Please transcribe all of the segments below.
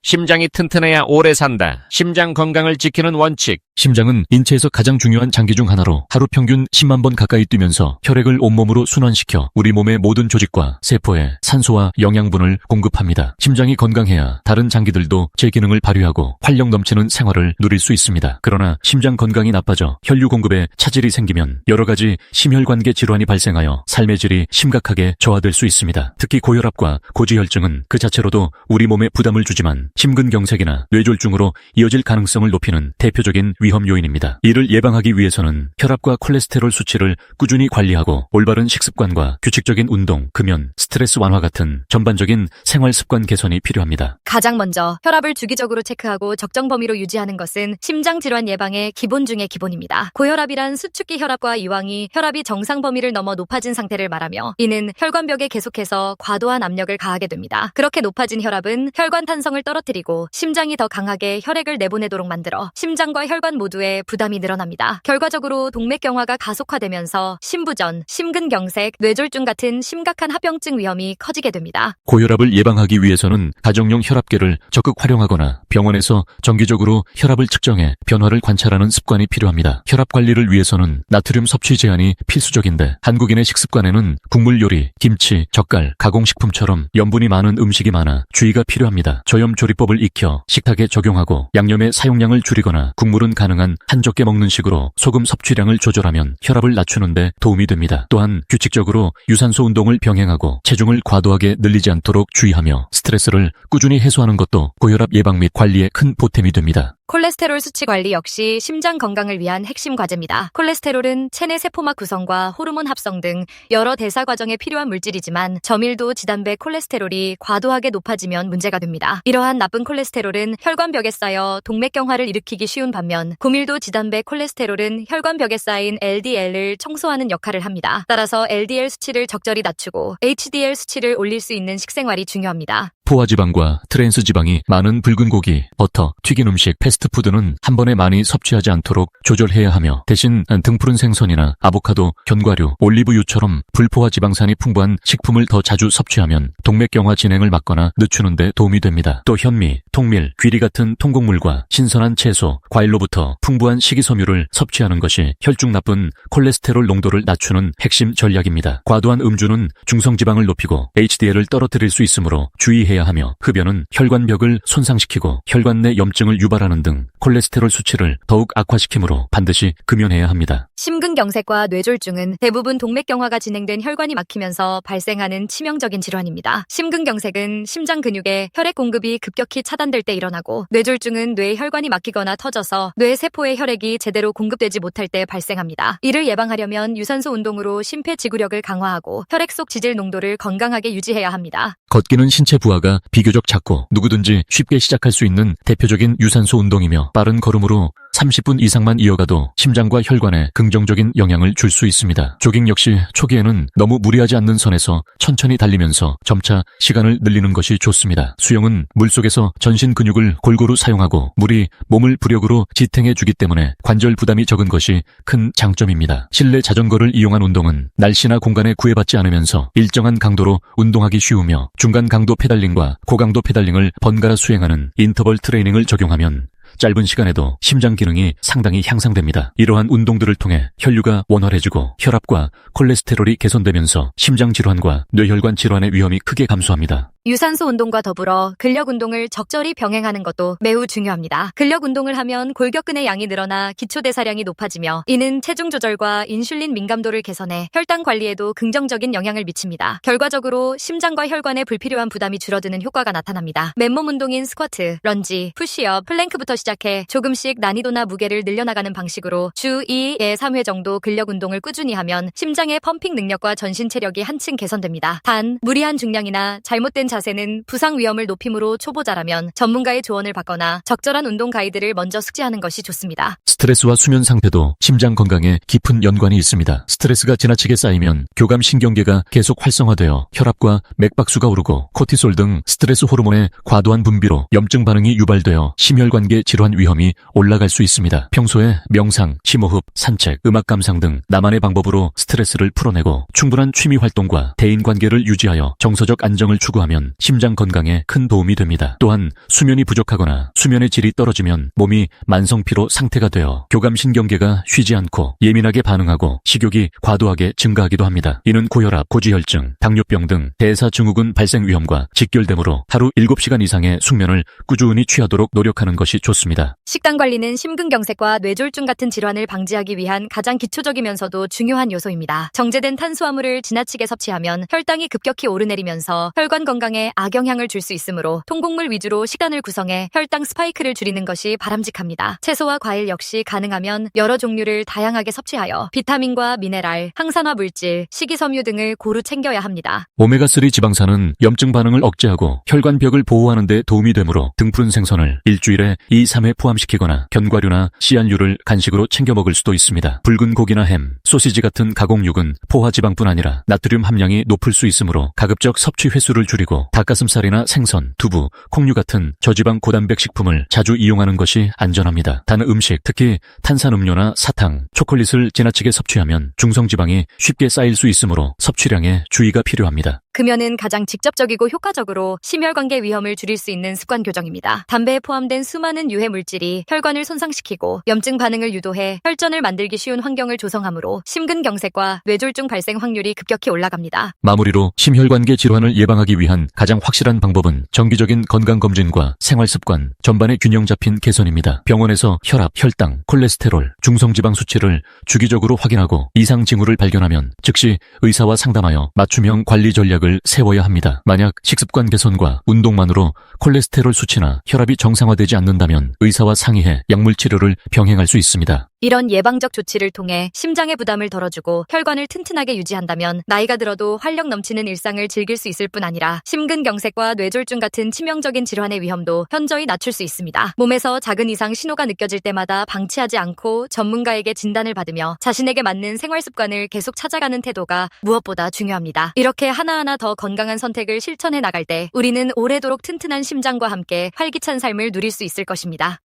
심장이 튼튼해야 오래 산다. 심장 건강을 지키는 원칙. 심장은 인체에서 가장 중요한 장기 중 하나로 하루 평균 10만 번 가까이 뛰면서 혈액을 온몸으로 순환시켜 우리 몸의 모든 조직과 세포에 산소와 영양분을 공급합니다. 심장이 건강해야 다른 장기들도 제 기능을 발휘하고 활력 넘치는 생활을 누릴 수 있습니다. 그러나 심장 건강이 나빠져 혈류 공급에 차질이 생기면 여러 가지 심혈관계 질환이 발생하여 삶의 질이 심각하게 저하될 수 있습니다. 특히 고혈압과 고지혈증은 그 자체로도 우리 몸에 부담을 주지만 심근경색이나 뇌졸중으로 이어질 가능성을 높이는 대표적인 위험 요인입니다. 이를 예방하기 위해서는 혈압과 콜레스테롤 수치를 꾸준히 관리하고 올바른 식습관과 규칙적인 운동, 금연, 스트레스 완화 같은 전반적인 생활 습관 개선이 필요합니다. 가장 먼저 혈압을 주기적으로 체크하고 적정 범위로 유지하는 것은 심장 질환 예방의 기본 중의 기본입니다. 고혈압이란 수축기 혈압과 이완이 혈압이 정상 범위를 넘어 높아진 상태를 말하며 이는 혈관벽에 계속해서 과도한 압력을 가하게 됩니다. 그렇게 높아진 혈압은 혈관 탄성을 떨어뜨리고 심장이 더 강하게 혈액을 내보내도록 만들어 심장과 혈관 모두에 부담이 늘어납니다. 결과적으로 동맥경화가 가속화되면서 심부전, 심근경색, 뇌졸중 같은 심각한 합병증 위험이 커지게 됩니다. 고혈압을 예방하기 위해서는 가정용 혈압계를 적극 활용하거나 병원에서 정기적으로 혈압을 측정해 변화를 관찰하는 습관이 필요합니다. 혈압 관리를 위해서는 나트륨 섭취 제한이 필수적인데 한국인의 식습관에는 국물 요리, 김치, 젓갈, 가공식품처럼 염분이 많은 음식이 많아 주의가 필요합니다. 저염 조리법을 익혀 식탁에 적용하고 양념의 사용량을 줄이거나 국물은 가능한 한 젓개 먹는 식으로 소금 섭취량을 조절하면 혈압을 낮추는 데 도움이 됩니다. 또한 규칙적으로 유산소 운동을 병행하고 체중을 과도하게 늘리지 않도록 주의하며 스트레스를 꾸준히 해소하는 것도 고혈압 예방 및 관리에 큰 보탬이 됩니다. 콜레스테롤 수치 관리 역시 심장 건강을 위한 핵심 과제입니다. 콜레스테롤은 체내 세포막 구성과 호르몬 합성 등 여러 대사 과정에 필요한 물질이지만 저밀도 지단백 콜레스테롤이 과도하게 높아지면 문제가 됩니다. 이러한 나쁜 콜레스테롤은 혈관벽에 쌓여 동맥경화를 일으키기 쉬운 반면 고밀도 지단백 콜레스테롤은 혈관벽에 쌓인 LDL을 청소하는 역할을 합니다. 따라서 LDL 수치를 적절히 낮추고 HDL 수치를 올릴 수 있는 식생활이 중요합니다. 포화지방과 트랜스지방이 많은 붉은 고기, 버터, 튀긴 음식, 패스트푸드는 한 번에 많이 섭취하지 않도록 조절해야 하며 대신 등푸른 생선이나 아보카도, 견과류, 올리브유처럼 불포화지방산이 풍부한 식품을 더 자주 섭취하면 동맥경화 진행을 막거나 늦추는 데 도움이 됩니다. 또 현미, 통밀, 귀리 같은 통곡물과 신선한 채소, 과일로부터 풍부한 식이섬유를 섭취하는 것이 혈중 나쁜 콜레스테롤 농도를 낮추는 핵심 전략입니다. 과도한 음주는 중성지방을 높이고 HDL을 떨어뜨릴 수 있으므로 주의해야 하며 흡연은 혈관벽을 손상시키고 혈관 내 염증을 유발하는 등 콜레스테롤 수치를 더욱 악화시키므로 반드시 금연해야 합니다. 심근경색과 뇌졸중은 대부분 동맥경화가 진행된 혈관이 막히면서 발생하는 치명적인 질환입니다. 심근경색은 심장 근육에 혈액 공급이 급격히 차단될 때 일어나고 뇌졸중은 뇌 혈관이 막히거나 터져서 뇌 세포의 혈액이 제대로 공급되지 못할 때 발생합니다. 이를 예방하려면 유산소 운동으로 심폐지구력을 강화하고 혈액 속 지질 농도를 건강하게 유지해야 합니다. 걷기는 신체 부하가 비교적 작고 누구든지 쉽게 시작할 수 있는 대표적인 유산소 운동이며 빠른 걸음으로 30분 이상만 이어가도 심장과 혈관에 긍정적인 영향을 줄 수 있습니다. 조깅 역시 초기에는 너무 무리하지 않는 선에서 천천히 달리면서 점차 시간을 늘리는 것이 좋습니다. 수영은 물속에서 전신 근육을 골고루 사용하고 물이 몸을 부력으로 지탱해 주기 때문에 관절 부담이 적은 것이 큰 장점입니다. 실내 자전거를 이용한 운동은 날씨나 공간에 구애받지 않으면서 일정한 강도로 운동하기 쉬우며 중간 강도 페달링과 고강도 페달링을 번갈아 수행하는 인터벌 트레이닝을 적용하면 짧은 시간에도 심장 기능이 상당히 향상됩니다. 이러한 운동들을 통해 혈류가 원활해지고 혈압과 콜레스테롤이 개선되면서 심장 질환과 뇌혈관 질환의 위험이 크게 감소합니다. 유산소 운동과 더불어 근력 운동을 적절히 병행하는 것도 매우 중요합니다. 근력 운동을 하면 골격근의 양이 늘어나 기초 대사량이 높아지며 이는 체중 조절과 인슐린 민감도를 개선해 혈당 관리에도 긍정적인 영향을 미칩니다. 결과적으로 심장과 혈관에 불필요한 부담이 줄어드는 효과가 나타납니다. 맨몸 운동인 스쿼트, 런지, 푸시업, 플랭크부터 시작해 조금씩 난이도나 무게를 늘려나가는 방식으로 주 2에 3회 정도 근력 운동을 꾸준히 하면 심장의 펌핑 능력과 전신 체력이 한층 개선됩니다. 단, 무리한 중량이나 잘못된 자세는 부상 위험을 높이므로 초보자라면 전문가의 조언을 받거나 적절한 운동 가이드를 먼저 숙지하는 것이 좋습니다. 스트레스와 수면 상태도 심장 건강에 깊은 연관이 있습니다. 스트레스가 지나치게 쌓이면 교감신경계가 계속 활성화되어 혈압과 맥박수가 오르고 코티솔 등 스트레스 호르몬의 과도한 분비로 염증 반응이 유발되어 심혈관계 질환 위험이 올라갈 수 있습니다. 평소에 명상, 심호흡, 산책, 음악 감상 등 나만의 방법으로 스트레스를 풀어내고 충분한 취미 활동과 대인관계를 유지하여 정서적 안정을 추구하면 섭취하면 심장 건강에 큰 도움이 됩니다. 또한 수면이 부족하거나 수면의 질이 떨어지면 몸이 만성피로 상태가 되어 교감신경계가 쉬지 않고 예민하게 반응하고 식욕이 과도하게 증가하기도 합니다. 이는 고혈압, 고지혈증, 당뇨병 등 대사증후군 발생 위험과 직결되므로 하루 7시간 이상의 숙면을 꾸준히 취하도록 노력하는 것이 좋습니다. 식단 관리는 심근경색과 뇌졸중 같은 질환을 방지하기 위한 가장 기초적이면서도 중요한 요소입니다. 정제된 탄수화물을 지나치게 섭취하면 혈당이 급격히 오르내리면서 혈관 건강에 악영향을 줄 수 있으므로 통곡물 위주로 식단을 구성해 혈당 스파이크를 줄이는 것이 바람직합니다. 채소와 과일 역시 가능하면 여러 종류를 다양하게 섭취하여 비타민과 미네랄, 항산화 물질, 식이섬유 등을 고루 챙겨야 합니다. 오메가3 지방산은 염증 반응을 억제하고 혈관벽을 보호하는 데 도움이 되므로 등푸른 생선을 일주일에 2, 3회 포함시키거나 견과류나 씨앗류를 간식으로 챙겨 먹을 수도 있습니다. 붉은 고기나 햄, 소시지 같은 가공육은 포화지방뿐 아니라 나트륨 함량이 높을 수 있으므로 가급적 섭취 횟수를 줄이고 닭가슴살이나 생선, 두부, 콩류 같은 저지방 고단백 식품을 자주 이용하는 것이 안전합니다. 단 음식, 특히 탄산음료나 사탕, 초콜릿을 지나치게 섭취하면 중성지방이 쉽게 쌓일 수 있으므로 섭취량에 주의가 필요합니다. 금연은 가장 직접적이고 효과적으로 심혈관계 위험을 줄일 수 있는 습관 교정입니다. 담배에 포함된 수많은 유해 물질이 혈관을 손상시키고 염증 반응을 유도해 혈전을 만들기 쉬운 환경을 조성하므로 심근경색과 뇌졸중 발생 확률이 급격히 올라갑니다. 마무리로 심혈관계 질환을 예방하기 위한 가장 확실한 방법은 정기적인 건강검진과 생활습관 전반의 균형 잡힌 개선입니다. 병원에서 혈압, 혈당, 콜레스테롤, 중성지방 수치를 주기적으로 확인하고 이상 징후를 발견하면 즉시 의사와 상담하여 맞춤형 관리 전략을 세워야 합니다. 만약 식습관 개선과 운동만으로 콜레스테롤 수치나 혈압이 정상화되지 않는다면 의사와 상의해 약물 치료를 병행할 수 있습니다. 이런 예방적 조치를 통해 심장의 부담을 덜어주고 혈관을 튼튼하게 유지한다면 나이가 들어도 활력 넘치는 일상을 즐길 수 있을 뿐 아니라 심근경색과 뇌졸중 같은 치명적인 질환의 위험도 현저히 낮출 수 있습니다. 몸에서 작은 이상 신호가 느껴질 때마다 방치하지 않고 전문가에게 진단을 받으며 자신에게 맞는 생활 습관을 계속 찾아가는 태도가 무엇보다 중요합니다. 이렇게 하나하나 더 건강한 선택을 실천해 나갈 때 우리는 오래도록 튼튼한 심장과 함께 활기찬 삶을 누릴 수 있을 것입니다.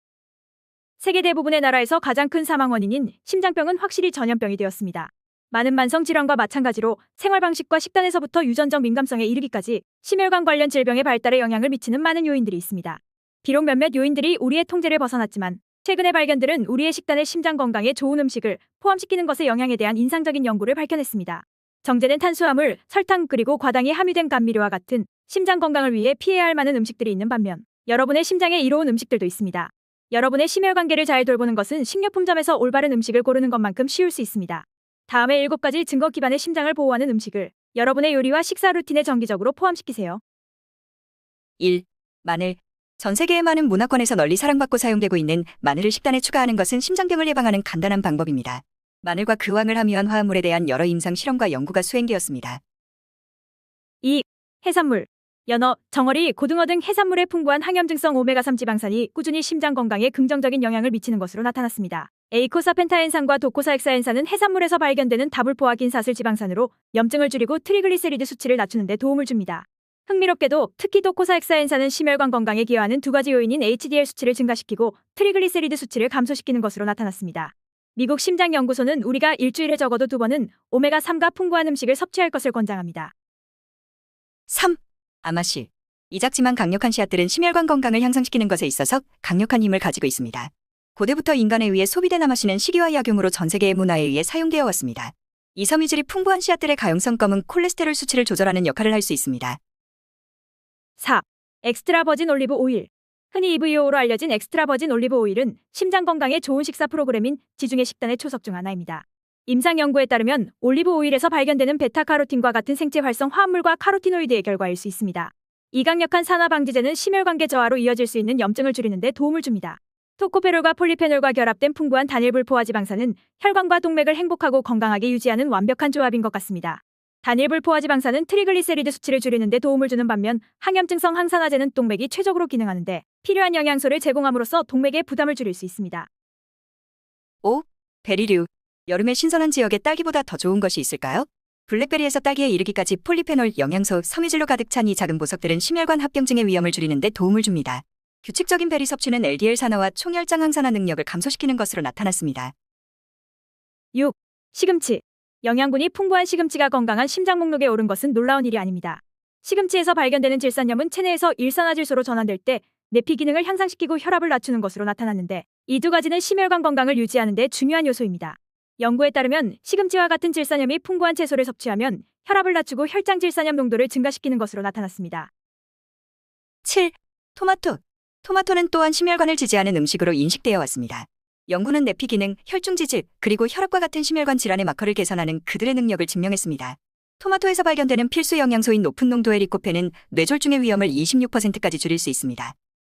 세계 대부분의 나라에서 가장 큰 사망 원인인 심장병은 확실히 전염병이 되었습니다. 많은 만성 질환과 마찬가지로 생활 방식과 식단에서부터 유전적 민감성에 이르기까지 심혈관 관련 질병의 발달에 영향을 미치는 많은 요인들이 있습니다. 비록 몇몇 요인들이 우리의 통제를 벗어났지만 최근의 발견들은 우리의 식단에 심장 건강에 좋은 음식을 포함시키는 것의 영향에 대한 인상적인 연구를 밝혀냈습니다. 정제된 탄수화물, 설탕 그리고 과당이 함유된 감미료와 같은 심장 건강을 위해 피해야 할 많은 음식들이 있는 반면 여러분의 심장에 이로운 음식들도 있습니다. 여러분의 심혈관계를 잘 돌보는 것은 식료품점에서 올바른 음식을 고르는 것만큼 쉬울 수 있습니다. 다음의 7가지 증거 기반의 심장을 보호하는 음식을 여러분의 요리와 식사 루틴에 정기적으로 포함시키세요. 1. 마늘. 전 세계의 많은 문화권에서 널리 사랑받고 사용되고 있는 마늘을 식단에 추가하는 것은 심장병을 예방하는 간단한 방법입니다. 마늘과 그황을 함유한 화합물에 대한 여러 임상 실험과 연구가 수행되었습니다. 2. 해산물. 연어, 정어리, 고등어 등 해산물에 풍부한 항염증성 오메가3 지방산이 꾸준히 심장 건강에 긍정적인 영향을 미치는 것으로 나타났습니다. 에이코사펜타엔산과 도코사엑사엔산은 해산물에서 발견되는 다불포화 긴사슬 지방산으로 염증을 줄이고 트리글리세리드 수치를 낮추는 데 도움을 줍니다. 흥미롭게도 특히 도코사엑사엔산은 심혈관 건강에 기여하는 2가지 요인인 HDL 수치를 증가시키고 트리글리세리드 수치를 감소시키는 것으로 나타났습니다. 미국 심장연구소는 우리가 일주일에 적어도 2번은 오메가3가 풍부한 음식을 섭취할 것을 권장합니다. 3. 아마실. 이작지만 강력한 씨앗들은 심혈관 건강을 향상시키는 것에 있어서 강력한 힘을 가지고 있습니다. 고대부터 인간에 의해 소비된 아마씨는 식이와 약용으로 전 세계의 문화에 의해 사용되어 왔습니다. 이 섬유질이 풍부한 씨앗들의 가용성검은 콜레스테롤 수치를 조절하는 역할을 할 수 있습니다. 4. 엑스트라 버진 올리브 오일. 흔히 EVO로 알려진 엑스트라 버진 올리브 오일은 심장 건강에 좋은 식사 프로그램인 지중해 식단의 초석 중 하나입니다. 임상 연구에 따르면 올리브 오일에서 발견되는 베타카로틴과 같은 생체 활성 화합물과 카로티노이드의 결과일 수 있습니다. 이 강력한 산화 방지제는 심혈관계 저하로 이어질 수 있는 염증을 줄이는 데 도움을 줍니다. 토코페롤과 폴리페놀과 결합된 풍부한 단일불포화 지방산은 혈관과 동맥을 행복하고 건강하게 유지하는 완벽한 조합인 것 같습니다. 단일불포화 지방산은 트리글리세리드 수치를 줄이는 데 도움을 주는 반면 항염증성 항산화제는 동맥이 최적으로 기능하는데 필요한 영양소를 제공함으로써 동맥의 부담을 줄일 수 있습니다. 5. 베리류. 여름에 신선한 지역에 딸기보다 더 좋은 것이 있을까요? 블랙베리에서 딸기에 이르기까지 폴리페놀, 영양소, 섬유질로 가득 찬 이 작은 보석들은 심혈관 합병증의 위험을 줄이는 데 도움을 줍니다. 규칙적인 베리 섭취는 LDL 산화와 총혈장 항산화 능력을 감소시키는 것으로 나타났습니다. 6. 시금치. 영양분이 풍부한 시금치가 건강한 심장 목록에 오른 것은 놀라운 일이 아닙니다. 시금치에서 발견되는 질산염은 체내에서 일산화질소로 전환될 때 내피 기능을 향상시키고 혈압을 낮추는 것으로 나타났는데 이 두 가지는 심혈관 건강을 유지하는 데 중요한 요소입니다. 연구에 따르면 시금치와 같은 질산염이 풍부한 채소를 섭취하면 혈압을 낮추고 혈장 질산염 농도를 증가시키는 것으로 나타났습니다. 7. 토마토. 토마토는 또한 심혈관을 지지하는 음식으로 인식되어 왔습니다. 연구는 내피 기능, 혈중 지질, 그리고 혈압과 같은 심혈관 질환의 마커를 개선하는 그들의 능력을 증명했습니다. 토마토에서 발견되는 필수 영양소인 높은 농도의 리코펜은 뇌졸중의 위험을 26%까지 줄일 수 있습니다.